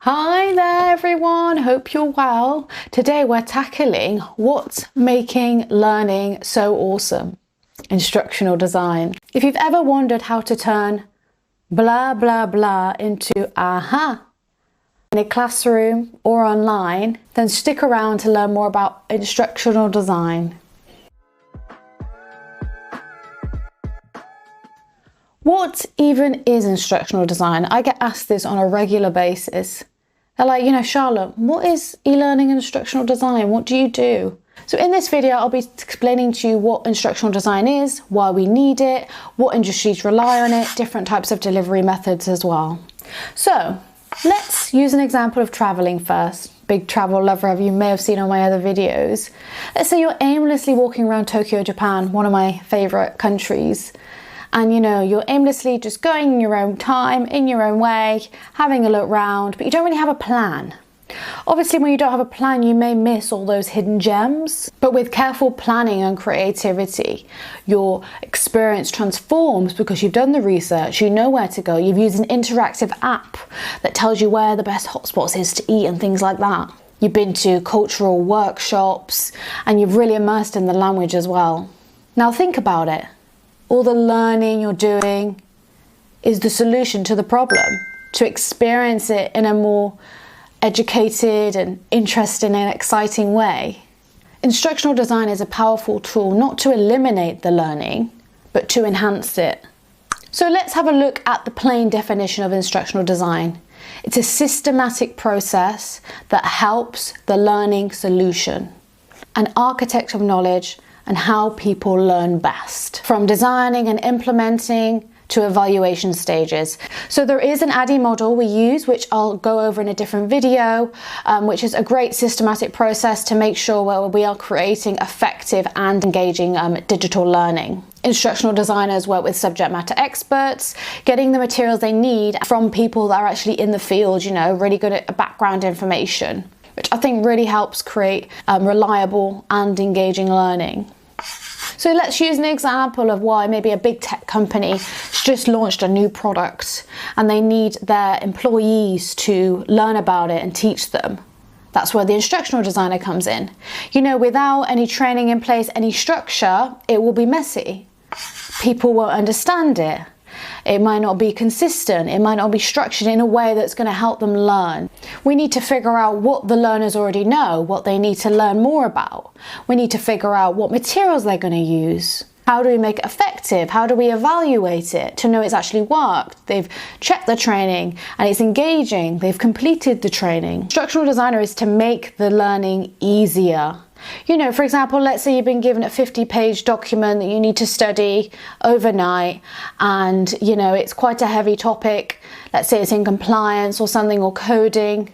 Hi there everyone, hope you're well. Today we're tackling what's making learning so awesome. Instructional design. If you've ever wondered how to turn blah blah blah into aha in a classroom or online, then stick around to learn more about instructional design. What even is instructional design? I get asked this on a regular basis. They're like, Charlotte, what is e-learning instructional design? What do you do? So in this video, I'll be explaining to you what instructional design is, why we need it, what industries rely on it, different types of delivery methods as well. So let's use an example of traveling first. Big travel lover, you may have seen on my other videos. Let's say you're aimlessly walking around Tokyo, Japan, one of my favorite countries. And you're aimlessly just going in your own time, in your own way, having a look round, but you don't really have a plan. Obviously, when you don't have a plan, you may miss all those hidden gems. But with careful planning and creativity, your experience transforms because you've done the research, you know where to go, you've used an interactive app that tells you where the best hotspots is to eat and things like that. You've been to cultural workshops and you've really immersed in the language as well. Now think about it. All the learning you're doing is the solution to the problem, to experience it in a more educated and interesting and exciting way. Instructional design is a powerful tool not to eliminate the learning, but to enhance it. So let's have a look at the plain definition of instructional design. It's a systematic process that helps the learning solution, an architect of knowledge and how people learn best, from designing and implementing to evaluation stages. So there is an ADDIE model we use, which I'll go over in a different video, which is a great systematic process to make sure we are creating effective and engaging digital learning. Instructional designers work with subject matter experts, getting the materials they need from people that are actually in the field, really good at background information, which I think really helps create reliable and engaging learning. So let's use an example of why maybe a big tech company has just launched a new product and they need their employees to learn about it and teach them. That's where the instructional designer comes in. Without any training in place, any structure, it will be messy. People won't understand it. It might not be consistent, it might not be structured in a way that's going to help them learn. We need to figure out what the learners already know, what they need to learn more about. We need to figure out what materials they're going to use. How do we make it effective? How do we evaluate it to know it's actually worked? They've checked the training and it's engaging. They've completed the training. Instructional designer is to make the learning easier. For example, let's say you've been given a 50-page document that you need to study overnight and, it's quite a heavy topic. Let's say it's in compliance or something, or coding.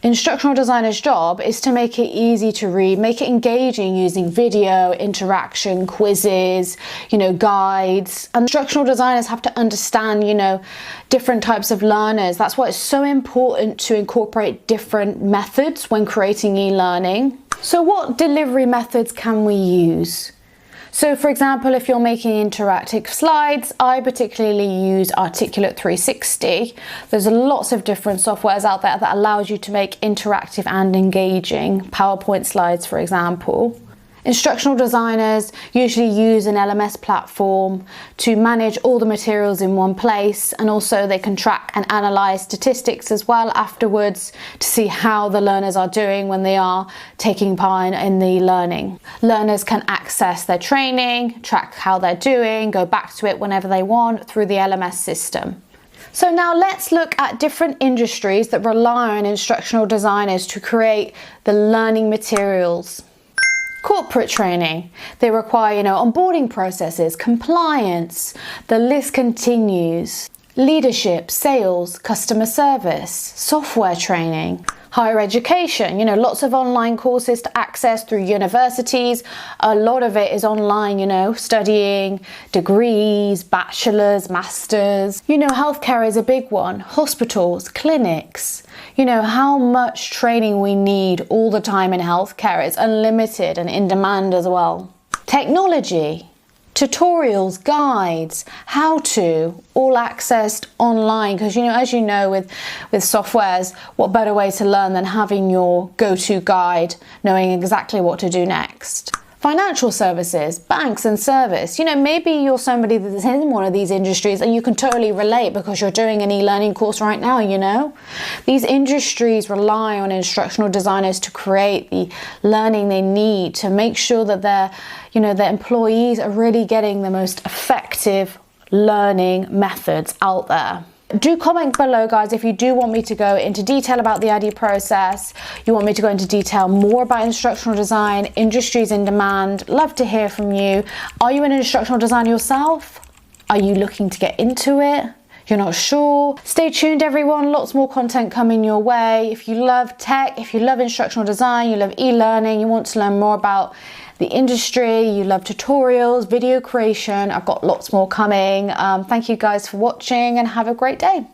Instructional designer's job is to make it easy to read, make it engaging using video, interaction, quizzes, guides. And instructional designers have to understand, different types of learners. That's why it's so important to incorporate different methods when creating e-learning. So what delivery methods can we use? So for example, if you're making interactive slides, I particularly use Articulate 360. There's lots of different softwares out there that allows you to make interactive and engaging PowerPoint slides, for example. Instructional designers usually use an LMS platform to manage all the materials in one place, and also they can track and analyze statistics as well afterwards to see how the learners are doing when they are taking part in the learning. Learners can access their training, track how they're doing, go back to it whenever they want through the LMS system. So now let's look at different industries that rely on instructional designers to create the learning materials. Corporate training, they require, onboarding processes, compliance, the list continues. Leadership, sales, customer service, software training. Higher education, lots of online courses to access through universities. A lot of it is online, studying, degrees, bachelor's, master's. Healthcare is a big one. Hospitals, clinics. How much training we need all the time in healthcare is unlimited and in demand as well. Technology. tutorials, guides, how to, all accessed online. Because, as you know, with softwares, what better way to learn than having your go-to guide, knowing exactly what to do next. Financial services, banks and service. Maybe you're somebody that's in one of these industries and you can totally relate because you're doing an e-learning course right now, These industries rely on instructional designers to create the learning they need to make sure that their employees are really getting the most effective learning methods out there. Do comment below, guys, if you do want me to go into detail about the ID process, you want me to go into detail more about instructional design, industries in demand. Love to hear from you. Are you an instructional designer yourself? Are you looking to get into it? You're not sure? Stay tuned, everyone. Lots more content coming your way. If you love tech, if you love instructional design, you love e-learning, you want to learn more about the industry, you love tutorials, video creation, I've got lots more coming. Thank you guys for watching and have a great day.